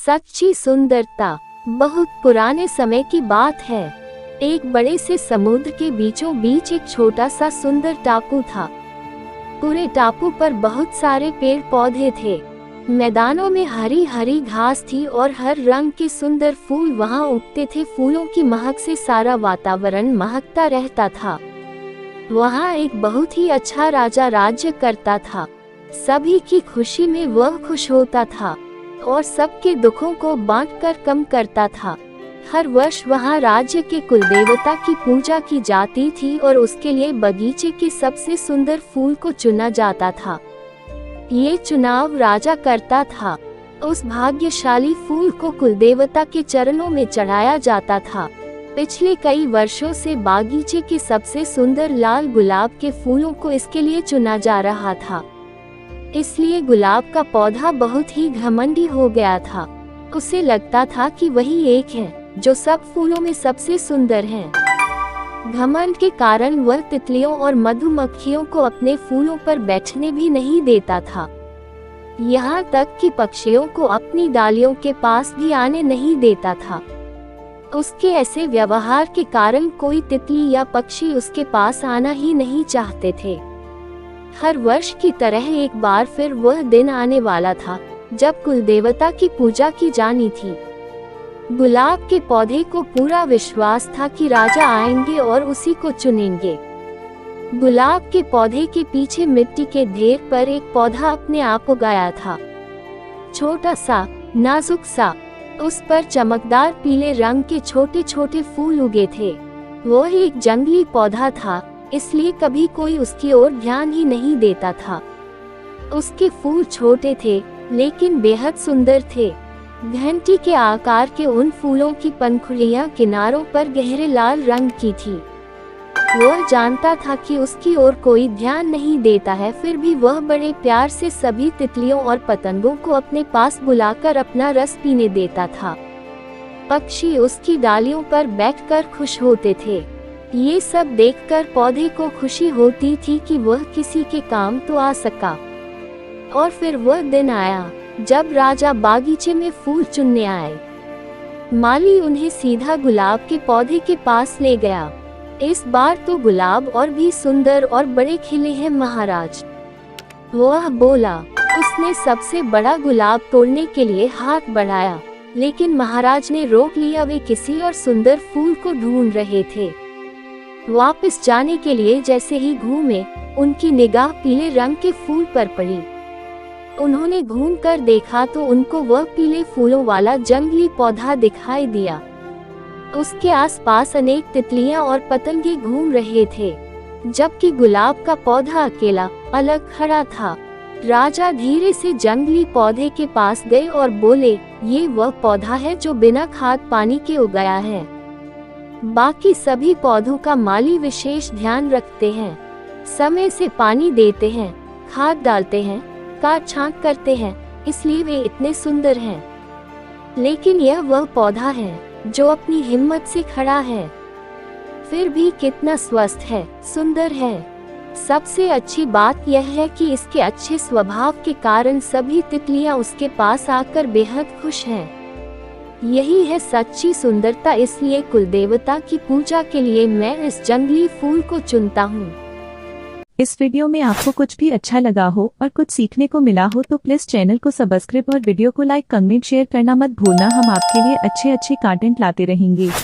सच्ची सुंदरता। बहुत पुराने समय की बात है। एक बड़े से समुद्र के बीचों बीच एक छोटा सा सुंदर टापू था। पूरे टापू पर बहुत सारे पेड़ पौधे थे। मैदानों में हरी हरी घास थी और हर रंग के सुंदर फूल वहां उगते थे। फूलों की महक से सारा वातावरण महकता रहता था। वहां एक बहुत ही अच्छा राजा राज्य करता था। सभी की खुशी में वह खुश होता था और सबके दुखों को बांटकर कम करता था। हर वर्ष वहां राज्य के कुलदेवता की पूजा की जाती थी और उसके लिए बगीचे के सबसे सुंदर फूल को चुना जाता था। ये चुनाव राजा करता था। उस भाग्यशाली फूल को कुलदेवता के चरणों में चढ़ाया जाता था। पिछले कई वर्षों से बागीचे के सबसे सुंदर लाल गुलाब के फूलों को इसके लिए चुना जा रहा था। इसलिए गुलाब का पौधा बहुत ही घमंडी हो गया था। उसे लगता था कि वही एक है जो सब फूलों में सबसे सुंदर है। घमंड के कारण वह तितलियों और मधुमक्खियों को अपने फूलों पर बैठने भी नहीं देता था। यहाँ तक कि पक्षियों को अपनी डालियों के पास भी आने नहीं देता था। उसके ऐसे व्यवहार के कारण कोई तितली या पक्षी उसके पास आना ही नहीं चाहते थे। हर वर्ष की तरह एक बार फिर वह दिन आने वाला था जब कुलदेवता की पूजा की जानी थी। गुलाब के पौधे को पूरा विश्वास था कि राजा आएंगे और उसी को चुनेंगे। गुलाब के पौधे के पीछे मिट्टी के ढेर पर एक पौधा अपने आप उगाया था। छोटा सा, नाजुक सा। उस पर चमकदार पीले रंग के छोटे छोटे फूल उगे थे। वह एक जंगली पौधा था, इसलिए कभी कोई उसकी ओर ध्यान ही नहीं देता था। उसके फूल छोटे थे लेकिन बेहद सुंदर थे। घंटी के आकार के उन फूलों की पंखुड़ियां किनारों पर गहरे लाल रंग की थी। वह जानता था कि उसकी ओर कोई ध्यान नहीं देता है, फिर भी वह बड़े प्यार से सभी तितलियों और पतंगों को अपने पास बुलाकर अपना रस पीने देता था। पक्षी उसकी डालियों पर बैठकर खुश होते थे। ये सब देखकर पौधे को खुशी होती थी कि वह किसी के काम तो आ सका। और फिर वह दिन आया जब राजा बागीचे में फूल चुनने आए। माली उन्हें सीधा गुलाब के पौधे के पास ले गया। इस बार तो गुलाब और भी सुंदर और बड़े खिले हैं महाराज, वह बोला। उसने सबसे बड़ा गुलाब तोड़ने के लिए हाथ बढ़ाया, लेकिन महाराज ने रोक लिया। वे किसी और सुंदर फूल को ढूंढ रहे थे। वापस जाने के लिए जैसे ही घूमे, उनकी निगाह पीले रंग के फूल पर पड़ी। उन्होंने घूमकर देखा तो उनको वह पीले फूलों वाला जंगली पौधा दिखाई दिया। उसके आसपास अनेक तितलियां और पतंगे घूम रहे थे, जबकि गुलाब का पौधा अकेला अलग खड़ा था। राजा धीरे से जंगली पौधे के पास गए और बोले, ये वह पौधा है जो बिना खाद पानी के उगाया है। बाकी सभी पौधों का माली विशेष ध्यान रखते हैं, समय से पानी देते हैं, खाद डालते हैं, काट छांट करते हैं, इसलिए वे इतने सुंदर हैं। लेकिन यह वह पौधा है जो अपनी हिम्मत से खड़ा है, फिर भी कितना स्वस्थ है, सुंदर है। सबसे अच्छी बात यह है कि इसके अच्छे स्वभाव के कारण सभी तितलियां उसके पास आकर बेहद खुश हैं। यही है सच्ची सुंदरता। इसलिए कुलदेवता की पूजा के लिए मैं इस जंगली फूल को चुनता हूँ। इस वीडियो में आपको कुछ भी अच्छा लगा हो और कुछ सीखने को मिला हो तो प्लीज चैनल को सब्सक्राइब और वीडियो को लाइक, कमेंट, शेयर करना मत भूलना। हम आपके लिए अच्छे कंटेंट लाते रहेंगे।